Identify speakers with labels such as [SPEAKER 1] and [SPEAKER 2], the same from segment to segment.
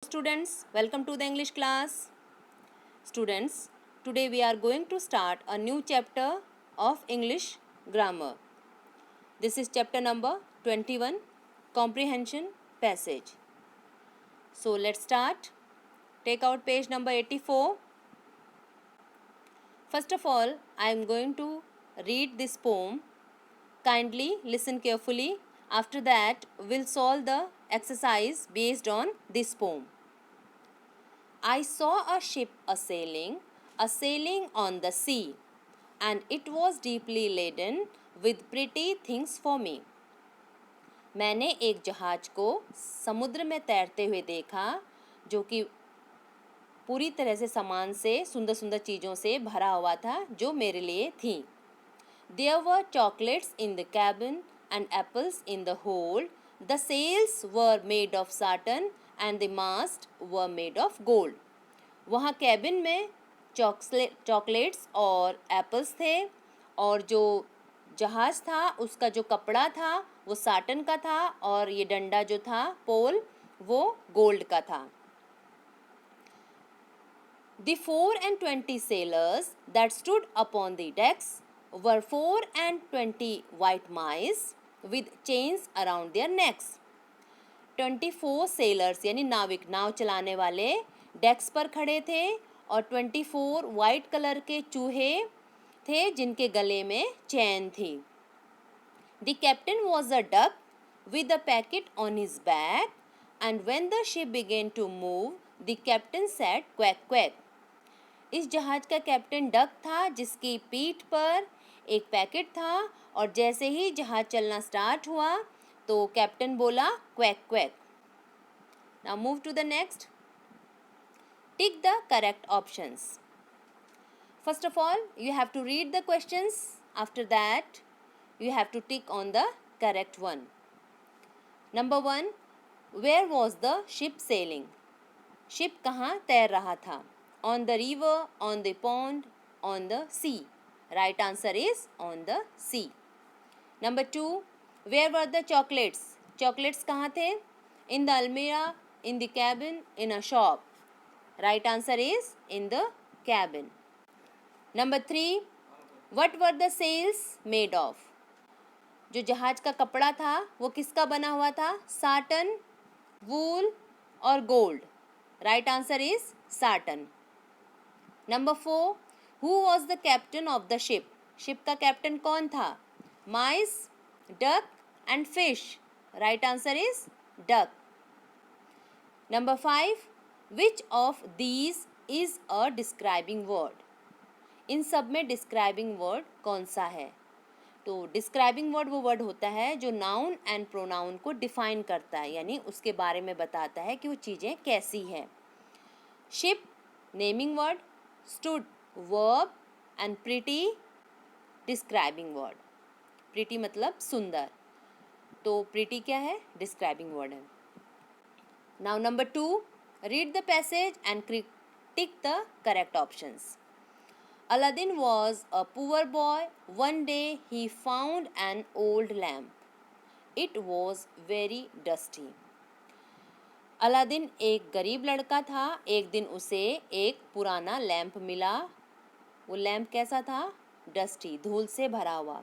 [SPEAKER 1] students, welcome to the English class. Students, today we are going to start a new chapter of English grammar. This is chapter number 21, Comprehension Passage. So let's start. Take out page number 84. First of all, I am going to read this poem. Kindly listen carefully. After that, we'll solve the exercise based on this poem. I saw a ship a-sailing on the sea, and it was deeply laden with pretty things for me. मैंने एक जहाज को समुद्र में तैरते हुए देखा जो कि पूरी तरह से सामान से सुंदर सुंदर चीज़ों से भरा हुआ था जो मेरे लिए थी. There were chocolates in the cabin and apples in the hold. The sails were made of satin and the masts were made of gold. वहाँ कैबिन में चॉकलेट्स और एप्पल्स थे और जो जहाज़ था उसका जो कपड़ा था वो साटन का था और ये डंडा जो था पोल वो गोल्ड का था. The 24 sailors that stood upon the decks were 24 white mice with chains around their necks. 24 sailors यानी नाविक, नाव चलाने वाले डेक्स पर खड़े थे और 24 वाइट कलर के चूहे थे जिनके गले में चैन थी. The captain was a duck with a packet on his back, and when the ship began to move, the captain said quack quack. इस जहाज का कैप्टन डक था जिसकी पीठ पर एक पैकेट था और जैसे ही जहाज चलना स्टार्ट हुआ तो कैप्टन बोला quack quack. Now move to the next. Tick the correct options. First of all you have to read the questions. After that you have to tick on the correct one. Number 1, where was the ship sailing. Ship कहाँ तैर रहा था? On the river, on the pond, on the sea. Right answer is on the sea. Number 2, where were the chocolates? Chocolates कहाँ थे? In the almirah, in the cabin, in a shop. Right answer is in the cabin. Number 3, what were the sails made of? जो जहाज का कपड़ा था वो किसका बना हुआ था? साटन, वूल और gold. Right answer is satin. Number 4, who was the captain of the ship? Ship का कैप्टन कौन था? Mice, duck and fish. Right answer is duck. Number 5, which of these is a describing word? इन सब में describing word कौन सा है? तो describing word वो word होता है जो noun and pronoun को define करता है, यानी उसके बारे में बताता है कि वो चीज़ें कैसी हैं. Ship naming word, stood verb and pretty describing word. pretty मतलब सुंदर, तो pretty क्या है? describing word है. Now number 2, read the passage and tick the correct options. Aladdin was a poor boy. One day he found an old lamp. It was very dusty. Aladdin एक गरीब लड़का था. एक दिन उसे एक पुराना लैंप मिला. वो लैंप कैसा था? डस्टी, धूल से भरा हुआ.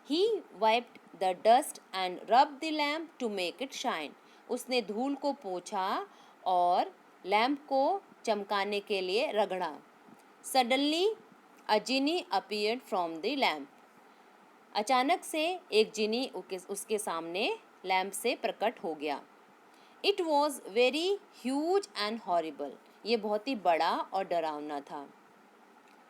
[SPEAKER 1] He wiped the dust and rubbed the lamp to make it shine. उसने धूल को पोंछा और लैंप को चमकाने के लिए रगड़ा. Suddenly a genie appeared from the lamp. अचानक से एक जिनी उसके सामने लैंप से प्रकट हो गया. It was very huge and horrible. ये बहुत ही बड़ा और डरावना था.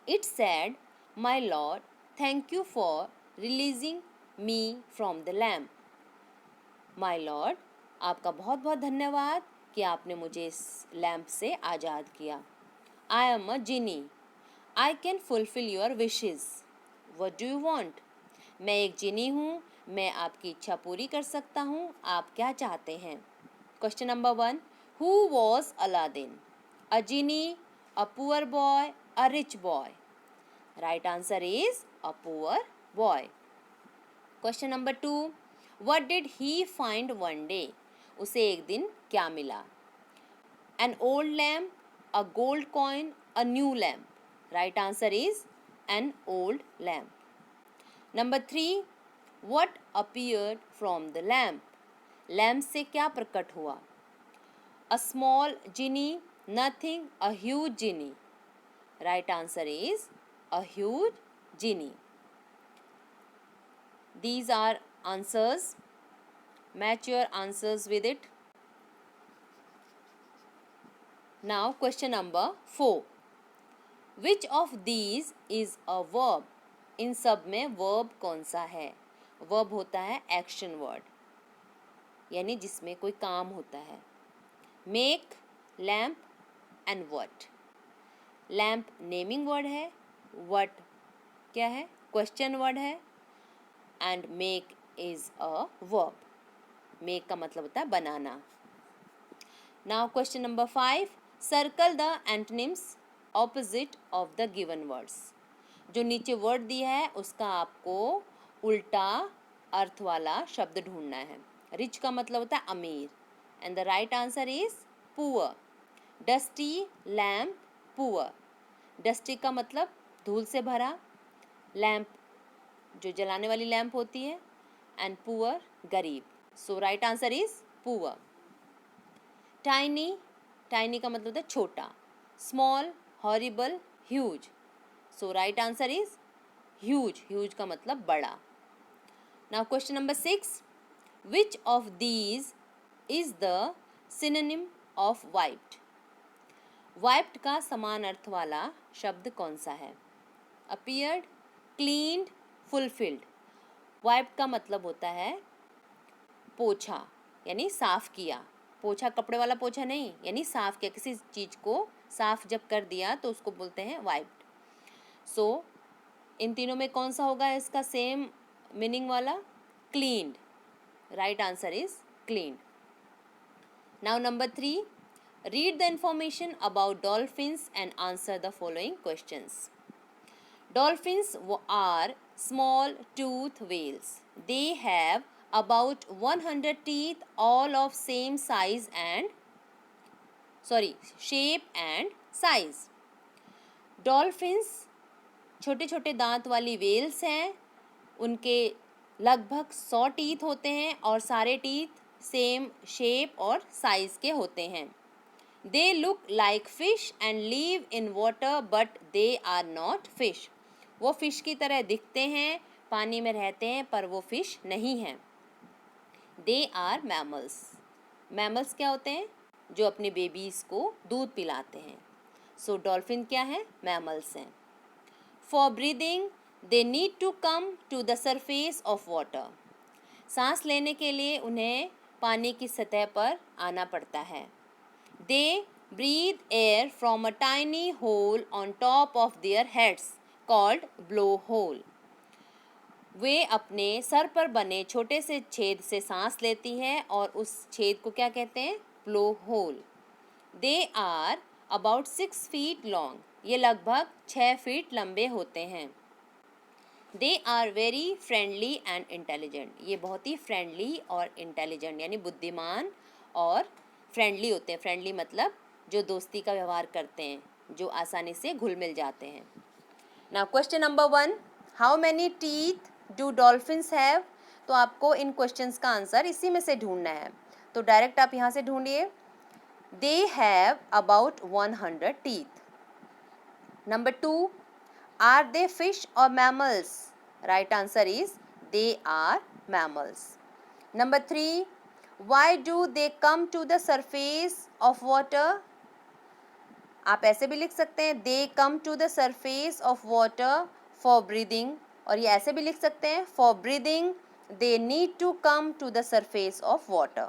[SPEAKER 1] It said, My lord, thank you for releasing me from the lamp. My lord, आपका बहुत बहुत धन्यवाद कि आपने मुझे इस लैंप से आज़ाद किया. I am a genie. I can fulfill your wishes. What do you want? मैं एक जिनी हूँ, मैं आपकी इच्छा पूरी कर सकता हूँ. आप क्या चाहते हैं? Question number 1, who was Aladdin? A genie, a poor boy, a rich boy. Right answer is a poor boy. Question number 2, what did he find one day? उसे एक दिन क्या मिला? an old lamp, a gold coin, a new lamp. Right answer is an old lamp. Number 3, what appeared from the lamp? Lamp से क्या प्रकट हुआ? A small genie, nothing, a huge genie. Right answer is a huge genie. These are answers. Match your answers with it. Now question number 4. Which of these is a verb? इन सब में verb कौन सा है? Verb होता है action word, यानी जिसमें कोई काम होता है. Make, lamp and what. Lamp naming word है, what क्या है? क्वेश्चन वर्ड है, and make is a verb. Make का मतलब होता है बनाना. Now question number 5. Circle the antonyms opposite of the given words. जो नीचे वर्ड दिया है उसका आपको उल्टा अर्थ वाला शब्द ढूंढना है. रिच का मतलब होता है अमीर, and the right answer is poor. Dusty, lamp, poor. Dusty का मतलब धूल से भरा, लैम्प जो जलाने वाली लैम्प होती है, एंड पुअर गरीब. So right answer is poor. Tiny, tiny का मतलब होता है छोटा. Small, horrible, huge. So right answer is huge. Huge का मतलब बड़ा. Now question number 6. Which of these is the synonym of wiped? Wiped का समान अर्थ वाला शब्द कौन सा है? Appeared, cleaned, fulfilled. वाइप्ड का मतलब होता है पोछा, यानी साफ किया. पोछा कपड़े वाला पोछा नहीं, यानी साफ किया. किसी चीज़ को साफ जब कर दिया तो उसको बोलते हैं वाइप्ड. सो इन तीनों में कौन सा होगा इसका सेम मीनिंग वाला? Cleaned. Right answer is cleaned. Now number 3. Read the information about dolphins and answer the following questions. Dolphins are small tooth whales. They have about 100 teeth, all of same size and shape and size. Dolphins छोटे छोटे दांत वाली whales हैं. उनके लगभग 100 teeth होते हैं और सारे टीथ सेम शेप और साइज के होते हैं. They look like fish and live in water, but they are not fish. वो फिश की तरह दिखते हैं, पानी में रहते हैं, पर वो फिश नहीं हैं. They are mammals. Mammals क्या होते हैं? जो अपने बेबीज़ को दूध पिलाते हैं. So डॉल्फिन क्या है? Mammals हैं. For breathing, they need to come to the surface of water. सांस लेने के लिए उन्हें पानी की सतह पर आना पड़ता है. They breathe air from a tiny hole on top of their heads called blowhole. वे अपने सर पर बने छोटे से छेद से सांस लेती है और उस छेद को क्या कहते हैं? blowhole. They are about 6 feet long. ये लगभग 6 फीट लंबे होते हैं. They are very friendly and intelligent. ये बहुत ही फ्रेंडली और इंटेलिजेंट यानी बुद्धिमान और फ्रेंडली होते हैं. फ्रेंडली मतलब जो दोस्ती का व्यवहार करते हैं, जो आसानी से घुल मिल जाते हैं. Now question number 1. How many teeth do dolphins have? तो आपको इन क्वेश्चंस का आंसर इसी में से ढूंढना है. तो डायरेक्ट आप यहाँ से ढूंढिए. They have about 100 teeth. Number 2. Are they fish और mammals? Right answer is they are mammals. Number 3. Why do they come to the surface of water? आप ऐसे भी लिख सकते हैं they come to the surface of water for breathing, और ये ऐसे भी लिख सकते हैं for breathing they need to come to the surface of water.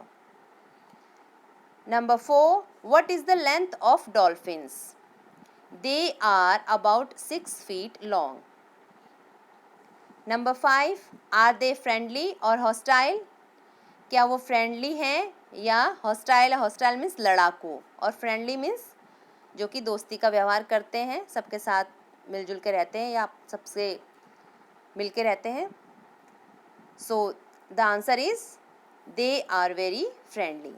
[SPEAKER 1] Number 4. What is the length of dolphins? They are about 6 feet long. Number 5. Are they friendly or hostile? क्या वो friendly हैं या हॉस्टाइल? हॉस्टाइल मीन्स लड़ाकू, और friendly means जो कि दोस्ती का व्यवहार करते हैं, सबके साथ मिलजुल के रहते हैं या सबसे मिल के रहते हैं. So the answer is they are very friendly.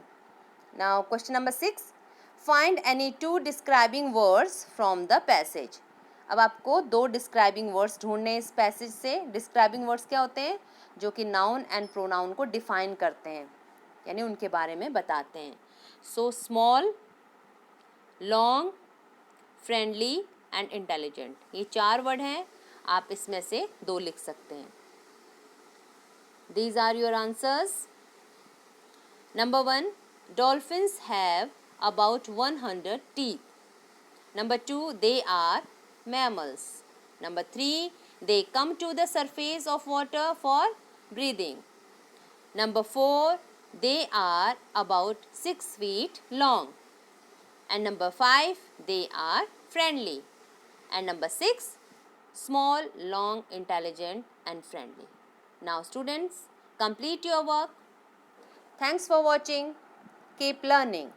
[SPEAKER 1] Now question number 6. Find any two describing words from the passage. अब आपको दो डिस्क्राइबिंग वर्ड्स ढूंढने इस पैसेज से. डिस्क्राइबिंग वर्ड्स क्या होते हैं? जो कि नाउन एंड प्रोनाउन को डिफाइन करते हैं, यानी उनके बारे में बताते हैं. So small, long, friendly and intelligent, ये 4 वर्ड हैं. आप इसमें से 2 लिख सकते हैं. These are your answers. Number 1, dolphins have about 100 teeth. Number 2, they are mammals. Number 3, they come to the surface of water for breathing. Number 4, they are about 6 feet long. And number 5, they are friendly. And number 6, small, long, intelligent and friendly. Now students, complete your work. Thanks for watching. Keep learning.